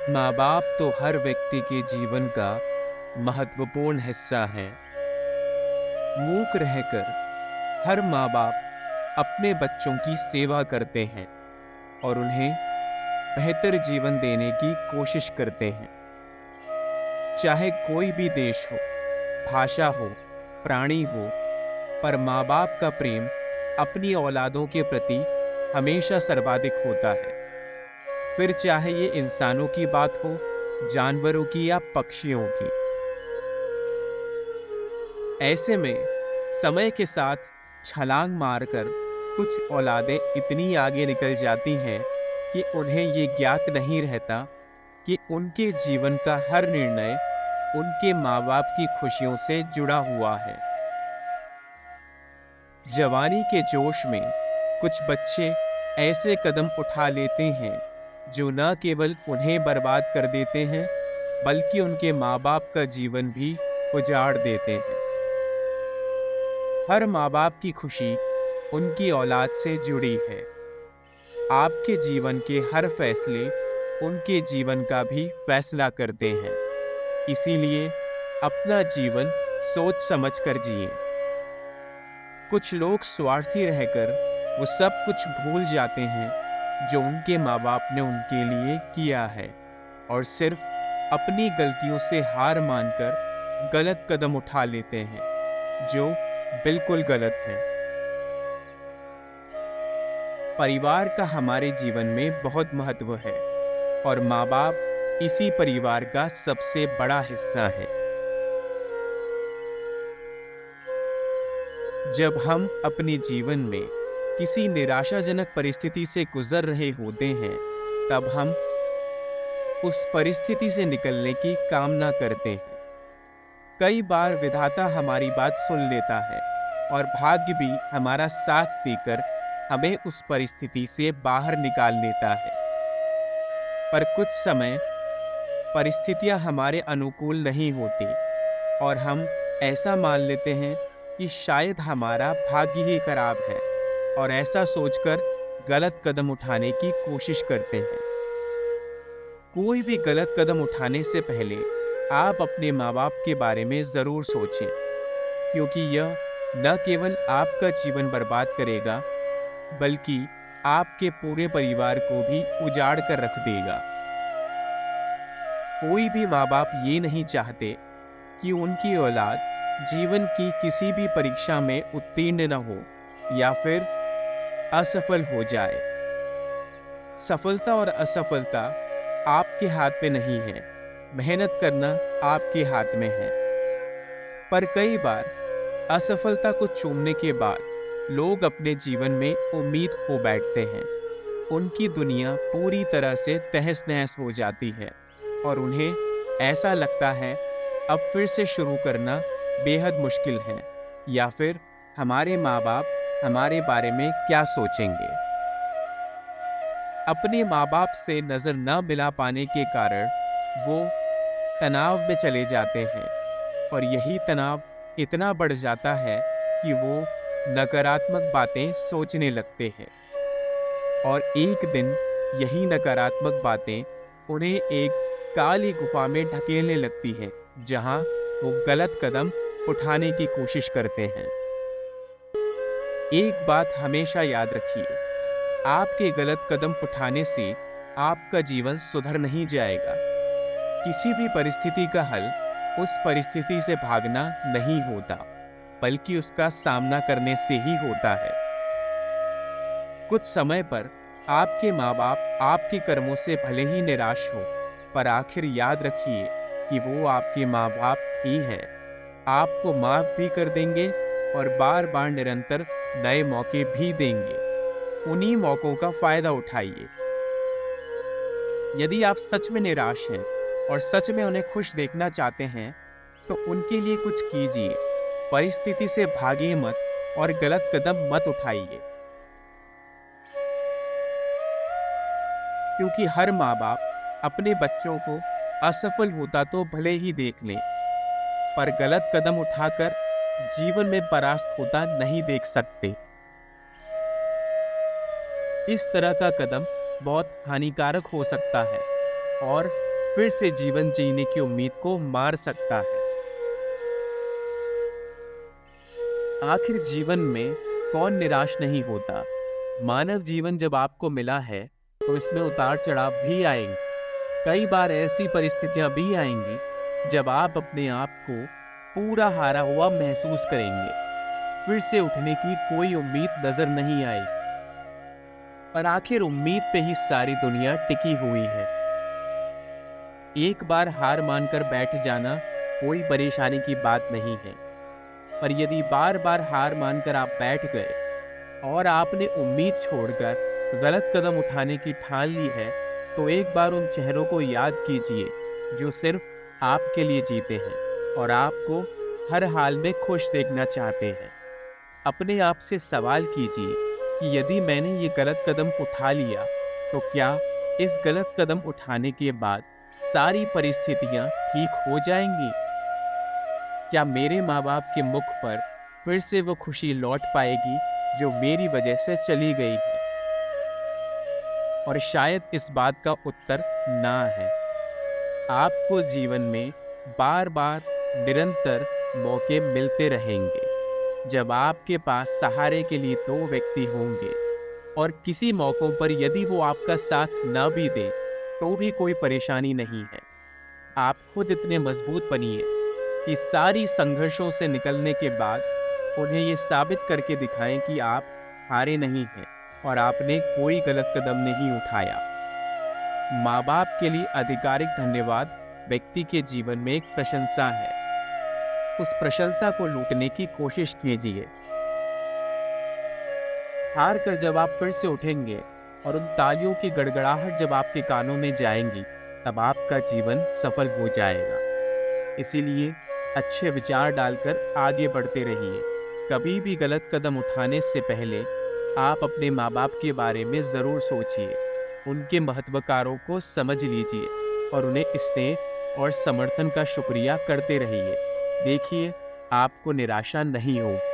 माँ बाप तो हर व्यक्ति के जीवन का महत्वपूर्ण हिस्सा है। मूक रहकर हर माँ बाप अपने बच्चों की सेवा करते हैं और उन्हें बेहतर जीवन देने की कोशिश करते हैं। चाहे कोई भी देश हो, भाषा हो, प्राणी हो, पर माँ बाप का प्रेम अपनी औलादों के प्रति हमेशा सर्वाधिक होता है। फिर चाहे ये इंसानों की बात हो, जानवरों की या पक्षियों की। ऐसे में समय के साथ छलांग मारकर कुछ औलादें इतनी आगे निकल जाती हैं कि उन्हें ये ज्ञात नहीं रहता कि उनके जीवन का हर निर्णय उनके माँ बाप की खुशियों से जुड़ा हुआ है। जवानी के जोश में कुछ बच्चे ऐसे कदम उठा लेते हैं जो न केवल उन्हें बर्बाद कर देते हैं, बल्कि उनके माँ बाप का जीवन भी उजाड़ देते हैं। हर माँ बाप की खुशी उनकी औलाद से जुड़ी है। आपके जीवन के हर फैसले उनके जीवन का भी फैसला करते हैं। इसीलिए अपना जीवन सोच समझ कर जिए। कुछ लोग स्वार्थी रहकर वो सब कुछ भूल जाते हैं जो उनके माँ बाप ने उनके लिए किया है और सिर्फ अपनी गलतियों से हार मानकर गलत कदम उठा लेते हैं, जो बिल्कुल गलत है। परिवार का हमारे जीवन में बहुत महत्व है और माँ बाप इसी परिवार का सबसे बड़ा हिस्सा है। जब हम अपने जीवन में किसी निराशाजनक परिस्थिति से गुजर रहे होते हैं, तब हम उस परिस्थिति से निकलने की कामना करते हैं। कई बार विधाता हमारी बात सुन लेता है और भाग्य भी हमारा साथ देकर हमें उस परिस्थिति से बाहर निकाल लेता है। पर कुछ समय परिस्थितियां हमारे अनुकूल नहीं होती और हम ऐसा मान लेते हैं कि शायद हमारा भाग्य ही खराब है और ऐसा सोचकर गलत कदम उठाने की कोशिश करते हैं। कोई भी गलत कदम उठाने से पहले आप अपने माँ बाप के बारे में जरूर सोचें, क्योंकि यह न केवल आपका जीवन बर्बाद करेगा, बल्कि आपके पूरे परिवार को भी उजाड़ कर रख देगा। कोई भी माँ बाप ये नहीं चाहते कि उनकी औलाद जीवन की किसी भी परीक्षा में उत्तीर्ण न हो या फिर असफल हो जाए। सफलता और असफलता आपके हाथ में नहीं है, मेहनत करना आपके हाथ में है। पर कई बार असफलता को चूमने के बाद लोग अपने जीवन में उम्मीद खो बैठते हैं। उनकी दुनिया पूरी तरह से तहस-नहस हो जाती है और उन्हें ऐसा लगता है अब फिर से शुरू करना बेहद मुश्किल है, या फिर हमारे माँ बाप हमारे बारे में क्या सोचेंगे। अपने माँ बाप से नजर न मिला पाने के कारण वो तनाव में चले जाते हैं और यही तनाव इतना बढ़ जाता है कि वो नकारात्मक बातें सोचने लगते हैं और एक दिन यही नकारात्मक बातें उन्हें एक काली गुफा में ढकेलने लगती हैं, जहां वो गलत कदम उठाने की कोशिश करते हैं। एक बात हमेशा याद रखिए, आपके गलत कदम उठाने से आपका जीवन सुधर नहीं जाएगा। किसी भी परिस्थिति का हल उस परिस्थिति से भागना नहीं होता, बल्कि उसका सामना करने से ही होता है। कुछ समय पर आपके माँ बाप आपके कर्मों से भले ही निराश हो, पर आखिर याद रखिए कि वो आपके माँ बाप ही हैं। आपको माफ भी कर देंगे और बार बार निरंतर नए मौके भी देंगे। उन्हीं मौकों का फायदा उठाइए। यदि आप सच में निराश हैं और सच में उन्हें खुश देखना चाहते हैं, तो उनके लिए कुछ कीजिए। परिस्थिति से भागिए मत और गलत कदम मत उठाइए, क्योंकि हर माँ बाप अपने बच्चों को असफल होता तो भले ही देख लें, पर गलत कदम उठाकर जीवन में परास्त होता नहीं देख सकते। इस तरह का कदम बहुत हानिकारक हो सकता है और फिर से जीवन जीने की उम्मीद को मार सकता है। आखिर जीवन में कौन निराश नहीं होता? मानव जीवन जब आपको मिला है तो इसमें उतार चढ़ाव भी आएंगे। कई बार ऐसी परिस्थितियां भी आएंगी जब आप अपने आप को पूरा हारा हुआ महसूस करेंगे। फिर से उठने की कोई उम्मीद नजर नहीं आई। पर आखिर उम्मीद पे ही सारी दुनिया टिकी हुई है। एक बार हार मानकर बैठ जाना कोई परेशानी की बात नहीं है, पर यदि बार बार हार मानकर आप बैठ गए और आपने उम्मीद छोड़कर गलत कदम उठाने की ठान ली है, तो एक बार उन चेहरों को याद कीजिए जो सिर्फ आपके लिए जीते हैं और आपको हर हाल में खुश देखना चाहते हैं। अपने आप से सवाल कीजिए कि यदि मैंने ये गलत कदम उठा लिया, तो क्या इस गलत कदम उठाने के बाद सारी परिस्थितियां ठीक हो जाएंगी? क्या मेरे माँ बाप के मुख पर फिर से वो खुशी लौट पाएगी जो मेरी वजह से चली गई है? और शायद इस बात का उत्तर ना है। आपको जीवन में बार बार निरंतर मौके मिलते रहेंगे जब आपके पास सहारे के लिए दो व्यक्ति होंगे, और किसी मौकों पर यदि वो आपका साथ ना भी दे तो भी कोई परेशानी नहीं है। आप खुद इतने मजबूत बनिए कि सारी संघर्षों से निकलने के बाद उन्हें ये साबित करके दिखाएं कि आप हारे नहीं हैं और आपने कोई गलत कदम नहीं उठाया। माँ बाप के लिए आधिकारिक धन्यवाद व्यक्ति के जीवन में एक प्रशंसा है। उस प्रशंसा को लूटने की कोशिश कीजिए। हार कर जब आप फिर से उठेंगे और उन तालियों की गड़गड़ाहट जब आपके कानों में जाएंगी, तब आपका जीवन सफल हो जाएगा। इसीलिए अच्छे विचार डालकर आगे बढ़ते रहिए। कभी भी गलत कदम उठाने से पहले आप अपने माँ बाप के बारे में ज़रूर सोचिए। उनके महत्वाकांक्षाओं को समझ लीजिए और उन्हें स्नेह और समर्थन का शुक्रिया करते रहिए। देखिए, आपको निराशा नहीं होगी।